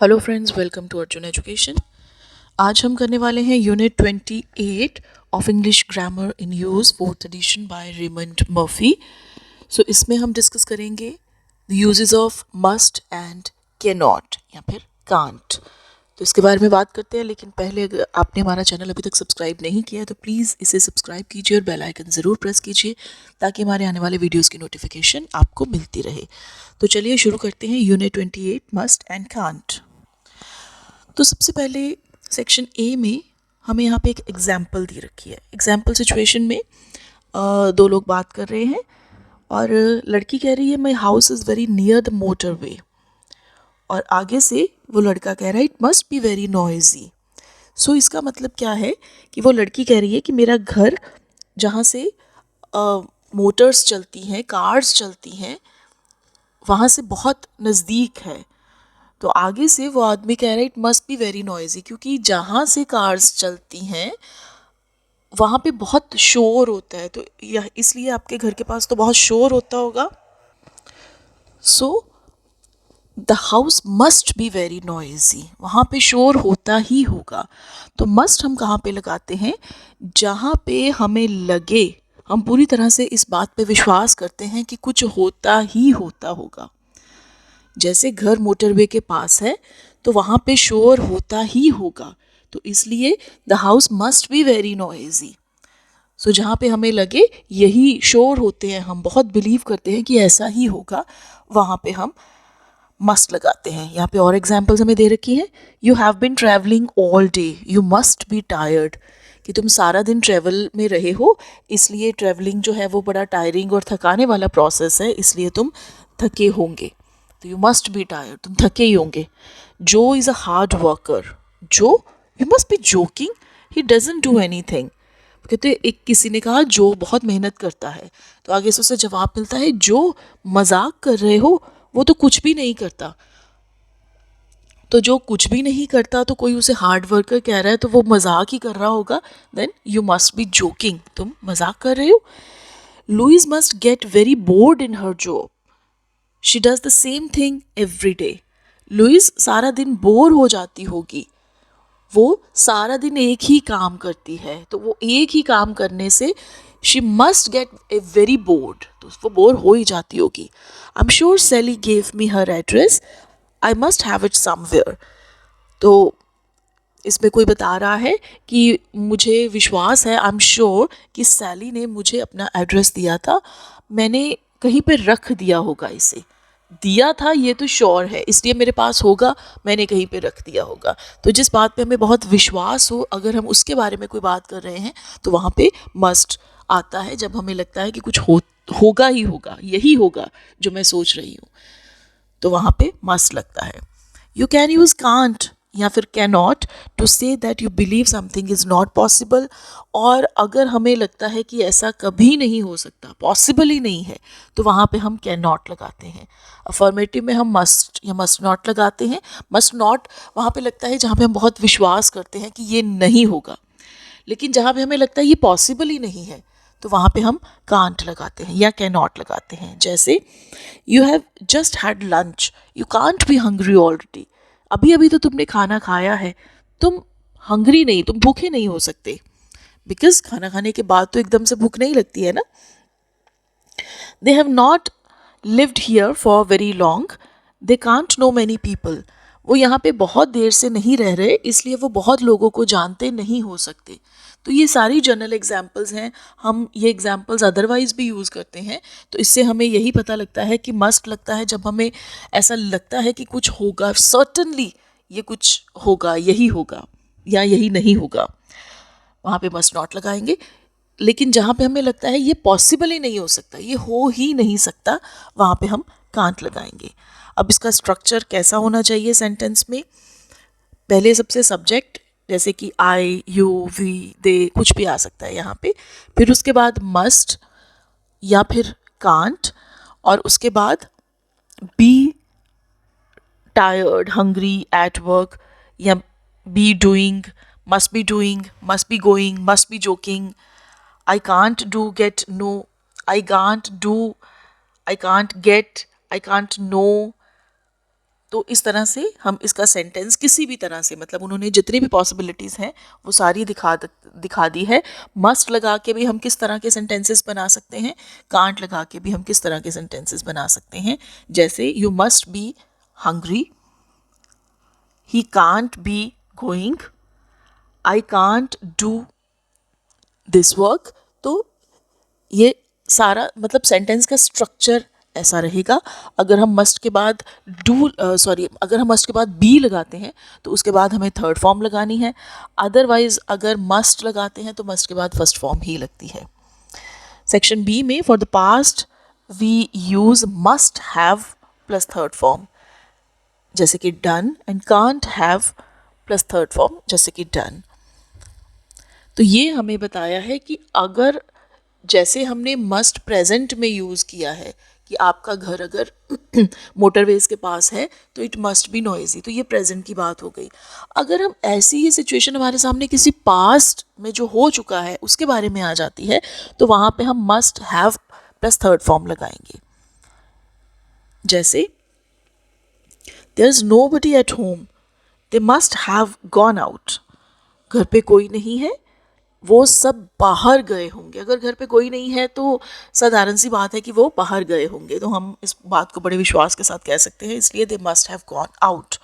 Hello friends, welcome to Arjun education. आज हम करने वाले हैं unit 28 of English grammar in use, fourth edition by Raymond Murphy. So इसमें हम डिस्कस करेंगे the usages of must and can not या फिर कांट। तो इसके बारे में बात करते हैं, लेकिन पहले अगर आपने हमारा चैनल अभी तक सब्सक्राइब नहीं किया है तो प्लीज़ इसे सब्सक्राइब कीजिए और बेल आइकन ज़रूर प्रेस कीजिए ताकि हमारे आने वाले वीडियोस की नोटिफिकेशन आपको मिलती रहे। तो चलिए शुरू करते हैं यूनिट 28 मस्ट एंड कांट। तो सबसे पहले सेक्शन ए में हमें यहाँ पे एक एग्जाम्पल दी रखी है। एग्जाम्पल सिचुएशन में दो लोग बात कर रहे हैं और लड़की कह रही है my house is very near the motorway, और आगे से वो लड़का कह रहा है it must be very noisy. So इसका मतलब क्या है कि वो लड़की कह रही है कि मेरा घर जहाँ से मोटर्स चलती हैं, कार्स चलती हैं, वहाँ से बहुत नज़दीक है। तो आगे से वो आदमी कह रहा है it must be very noisy, क्योंकि जहाँ से कार्स चलती हैं वहाँ पे बहुत शोर होता है, तो यह इसलिए आपके घर के पास तो बहुत शोर होता होगा। So the house must be very noisy, वहाँ पे शोर होता ही होगा। तो मस्ट हम कहाँ पे लगाते हैं? जहाँ पे हमें लगे, हम पूरी तरह से इस बात पे विश्वास करते हैं कि कुछ होता ही होता होगा। जैसे घर मोटरवे के पास है तो वहाँ पे शोर होता ही होगा, तो इसलिए the house must be very noisy. So जहाँ पे हमें लगे यही शोर होते हैं, हम बहुत बिलीव करते हैं कि ऐसा ही होगा, वहाँ पे हम मस्ट लगाते हैं। यहाँ पे और एग्जाम्पल्स हमें दे रखी हैं। You have been travelling all day, you must be tired, कि तुम सारा दिन ट्रैवल में रहे हो, इसलिए ट्रैवलिंग जो है वो बड़ा टायरिंग और थकाने वाला प्रोसेस है, इसलिए तुम थके होंगे। तो यू मस्ट बी टायर्ड, तुम थके ही होंगे। जो इज़ अ हार्ड वर्कर, जो, you must be joking, he doesn't do any thing. कहते एक किसी ने कहा जो बहुत मेहनत करता है, तो आगे से उसे जवाब मिलता है जो मजाक कर रहे हो वो तो कुछ भी नहीं करता। तो जो कुछ भी नहीं करता तो कोई उसे हार्ड वर्कर कह रहा है तो वो मजाक ही कर रहा होगा। Then you must be joking, तुम मजाक कर रहे हो। Louise must get very bored in her job, she does the same thing every day. Louise सारा दिन बोर हो जाती होगी, वो सारा दिन एक ही काम करती है, तो वो एक ही काम करने से she must get a very bored, तो वो बोर हो ही जाती होगी। I am sure Sally gave me her address, I must have it somewhere. तो इसमें कोई बता रहा है कि मुझे विश्वास है, आई एम श्योर, कि सैली ने मुझे अपना एड्रेस दिया था, मैंने कहीं पे रख दिया होगा इसे। दिया था ये तो श्योर है, इसलिए मेरे पास होगा, मैंने कहीं पे रख दिया होगा। तो जिस बात पे हमें बहुत विश्वास हो, अगर हम उसके बारे में कोई बात कर रहे हैं तो वहाँ पे मस्ट आता है, जब हमें लगता है कि कुछ होगा ही होगा, यही होगा जो मैं सोच रही हूँ, तो वहाँ पे मस्ट लगता है। यू कैन यूज़ कांट या फिर can not to say that you believe something is not possible, और अगर हमें लगता है कि ऐसा कभी नहीं हो सकता, पॉसिबल ही नहीं है, तो वहाँ पे हम कैन नॉट लगाते हैं। अफर्मेटिव में हम मस्ट या मस्ट नॉट लगाते हैं। मस्ट नॉट वहाँ पे लगता है जहाँ पे हम बहुत विश्वास करते हैं कि ये नहीं होगा, लेकिन जहाँ पे हमें लगता है ये पॉसिबल ही नहीं है तो वहाँ पे हम कांट लगाते हैं या कैन नॉट लगाते हैं। जैसे you have just had lunch, you can't be hungry already, अभी अभी तो तुमने खाना खाया है, तुम हंग्री नहीं, तुम भूखे नहीं हो सकते, बिकॉज खाना खाने के बाद तो एकदम से भूख नहीं लगती है ना। They have not lived here for very long, they can't know many people, वो यहाँ पे बहुत देर से नहीं रह रहे, इसलिए वो बहुत लोगों को जानते नहीं हो सकते। तो ये सारी जनरल एग्जाम्पल्स हैं, हम ये एग्जाम्पल्स अदरवाइज भी यूज़ करते हैं। तो इससे हमें यही पता लगता है कि मस्ट लगता है जब हमें ऐसा लगता है कि कुछ होगा, सर्टनली ये कुछ होगा, यही होगा या यही नहीं होगा, वहाँ पे मस्ट नॉट लगाएंगे। लेकिन जहाँ पे हमें लगता है ये पॉसिबल ही नहीं हो सकता, ये हो ही नहीं सकता, वहाँ पे हम कांट लगाएंगे। अब इसका स्ट्रक्चर कैसा होना चाहिए सेंटेंस में? पहले सबसे सब्जेक्ट, जैसे कि आई, यू, वी, दे, कुछ भी आ सकता है यहाँ पे। फिर उसके बाद मस्ट या फिर कांट, और उसके बाद be tired, hungry, at work, या be doing, must be going, must be joking, I can't do, get, no, I can't do, I can't get, I can't know, तो इस तरह से हम इसका सेंटेंस किसी भी तरह से, मतलब उन्होंने जितनी भी पॉसिबिलिटीज़ हैं वो सारी दिखा दी है। मस्ट लगा के भी हम किस तरह के सेंटेंसेस बना सकते हैं, कांट लगा के भी हम किस तरह के सेंटेंसेस बना सकते हैं। जैसे you must be hungry, he can't be going, I can't do this work. तो ये सारा मतलब सेंटेंस का स्ट्रक्चर ऐसा रहेगा। अगर हम मस्ट के बाद अगर हम मस्ट के बाद बी लगाते हैं तो उसके बाद हमें थर्ड फॉर्म लगानी है। अदरवाइज अगर मस्ट लगाते हैं तो मस्ट के बाद फर्स्ट फॉर्म ही लगती है। सेक्शन बी में for the past we use must have plus third form, जैसे कि done, and can't have plus third form, जैसे कि डन। तो ये हमें बताया है कि अगर जैसे हमने मस्ट प्रेजेंट में यूज़ किया है कि आपका घर अगर मोटरवेज के पास है तो इट मस्ट बी नॉइजी, तो ये प्रेजेंट की बात हो गई। अगर हम ऐसी ही सिचुएशन हमारे सामने किसी पास्ट में जो हो चुका है उसके बारे में आ जाती है तो वहाँ पे हम must have plus third form लगाएंगे। जैसे there is nobody at home, they must have gone out. घर पे कोई नहीं है, वो सब बाहर गए होंगे। अगर घर पे कोई नहीं है तो साधारण सी बात है कि वो बाहर गए होंगे, तो हम इस बात को बड़े विश्वास के साथ कह सकते हैं, इसलिए दे must have gone out.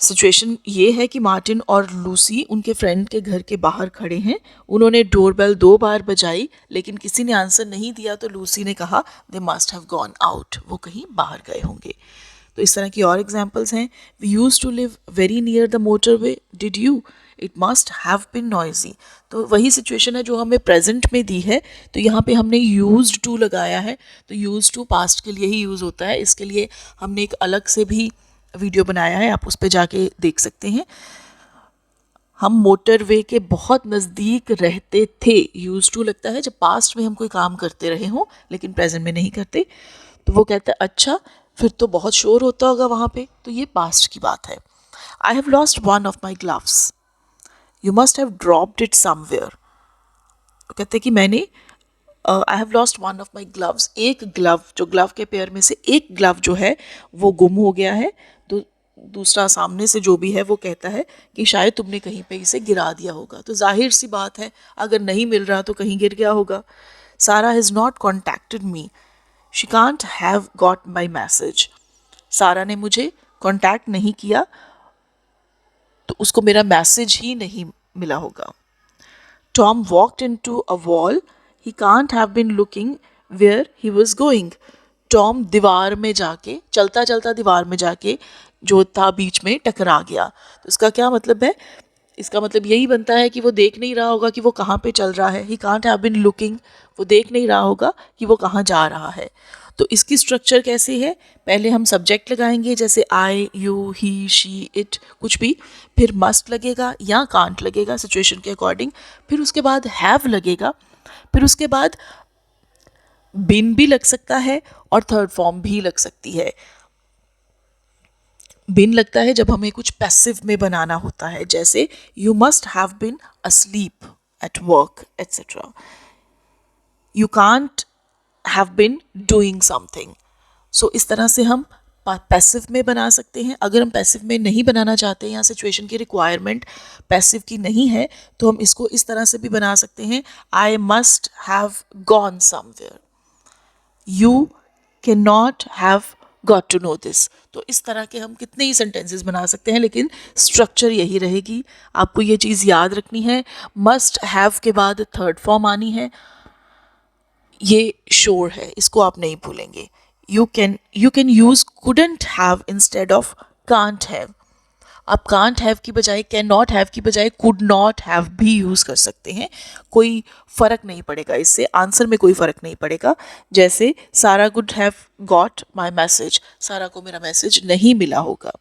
Situation ये है कि मार्टिन और लूसी उनके फ्रेंड के घर के बाहर खड़े हैं। उन्होंने डोरबेल 2 बार बजाई लेकिन किसी ने आंसर नहीं दिया, तो लूसी ने कहा दे मस्ट हैव गॉन आउट, वो कहीं बाहर गए होंगे। तो इस तरह की और एग्जाम्पल्स हैं। We used to live very near the motorway, did you, it must have been noisy. तो वही सिचुएशन है जो हमें प्रेजेंट में दी है, तो यहाँ पे हमने यूज्ड टू लगाया है। तो यूज्ड टू पास्ट के लिए ही यूज़ होता है, इसके लिए हमने एक अलग से भी वीडियो बनाया है, आप उस पर जाके देख सकते हैं। हम मोटरवे के बहुत नज़दीक रहते थे, यूज टू लगता है जब पास्ट में हम कोई काम करते रहे हों लेकिन प्रेजेंट में नहीं करते। तो वो कहता है अच्छा फिर तो बहुत शोर होता होगा वहाँ पे, तो ये पास्ट की बात है। I have lost one of my gloves, you must have dropped it somewhere. कहते हैं कि मैंने I have lost one of my gloves, एक ग्लव, जो ग्लव के पेयर में से एक ग्लव जो है वो गुम हो गया है। तो दूसरा सामने से जो भी है वो कहता है कि शायद तुमने कहीं पे इसे गिरा दिया होगा। तो जाहिर सी बात है अगर नहीं मिल रहा तो कहीं गिर गया होगा। सारा has not contacted me, she can't have got my message. सारा ने मुझे कॉन्टैक्ट नहीं किया तो उसको मेरा मैसेज ही नहीं मिला होगा। Tom walked into a wall, he can't have been looking where he was going. Tom दीवार में जाके, चलता चलता दीवार में जाके जो था बीच में टकरा गया। तो इसका क्या मतलब है? इसका मतलब यही बनता है कि वो देख नहीं रहा होगा कि वो कहाँ पे चल रहा है। He can't have been looking, वो देख नहीं रहा होगा कि वो कहाँ जा रहा है। तो इसकी स्ट्रक्चर कैसे है? पहले हम सब्जेक्ट लगाएंगे, जैसे आई, यू, ही, शी, इट, कुछ भी। फिर मस्ट लगेगा या कांट लगेगा सिचुएशन के अकॉर्डिंग। फिर उसके बाद हैव लगेगा। फिर उसके बाद बिन भी लग सकता है और थर्ड फॉर्म भी लग सकती है। बिन लगता है जब हमें कुछ पैसिव में बनाना होता है, जैसे you must have been asleep at work etcetera. You can't have been doing something. So इस तरह से हम पैसिव में बना सकते हैं। अगर हम पैसिव में नहीं बनाना चाहते हैं या सिचुएशन की रिक्वायरमेंट पैसिव की नहीं है तो हम इसको इस तरह से भी बना सकते हैं, I must have gone somewhere, you can not have got to know this. तो इस तरह के हम कितने ही सेंटेंसेस बना सकते हैं, लेकिन स्ट्रक्चर यही रहेगी। आपको ये चीज़ याद रखनी है, मस्ट हैव के बाद थर्ड फॉर्म आनी है, ये श्योर है, इसको आप नहीं भूलेंगे। You can use couldn't have instead of can't have. आप कांट हैव की बजाय, कैन नॉट हैव की बजाय कुड नॉट हैव भी यूज़ कर सकते हैं, कोई फ़र्क नहीं पड़ेगा, इससे आंसर में कोई फ़र्क नहीं पड़ेगा। जैसे Sarah could have got my message, Sarah को मेरा मैसेज नहीं मिला होगा।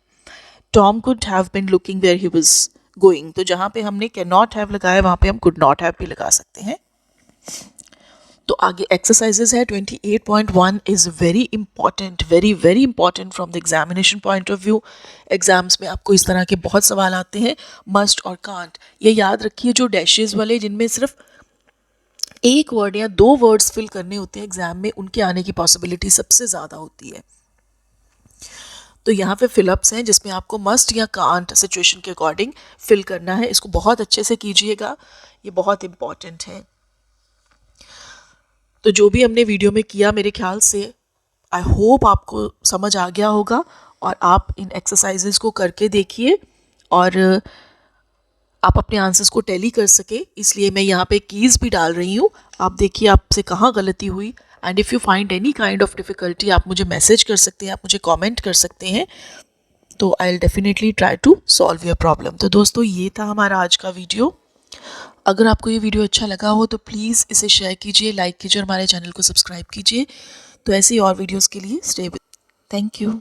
Tom could have been looking where he was going, तो जहाँ पे हमने कैन नॉट हैव लगाया वहाँ पे हम कुड नॉट हैव भी लगा सकते हैं। तो आगे एक्सरसाइजेज है। 28.1 is very important, very very important from the examination point of view. Exams में आपको इस तरह के बहुत सवाल आते हैं, मस्ट और कांट। ये याद रखिए, जो डैशेज वाले जिनमें सिर्फ एक वर्ड या दो वर्ड्स फिल करने होते हैं एग्जाम में, उनके आने की पॉसिबिलिटी सबसे ज़्यादा होती है। तो यहाँ पे फिलअप्स हैं जिसमें आपको मस्ट या कांट सिचुएशन के अकॉर्डिंग फिल करना है। इसको बहुत अच्छे से कीजिएगा, ये बहुत इम्पॉर्टेंट है। तो जो भी हमने वीडियो में किया, मेरे ख्याल से आई होप आपको समझ आ गया होगा और आप इन एक्सरसाइजेस को करके देखिए और आप अपने आंसर्स को टैली कर सके, इसलिए मैं यहाँ पे कीज़ भी डाल रही हूँ। आप देखिए आपसे कहाँ गलती हुई। And if you find any kind of difficulty, आप मुझे मैसेज कर सकते हैं, आप मुझे कमेंट कर सकते हैं, तो I will definitely try to solve your problem. तो दोस्तों, ये था हमारा आज का वीडियो। अगर आपको ये वीडियो अच्छा लगा हो तो प्लीज़ इसे शेयर कीजिए, लाइक कीजिए और हमारे चैनल को सब्सक्राइब कीजिए। तो ऐसे ही और वीडियोज़ के लिए स्टे विद। Thank you.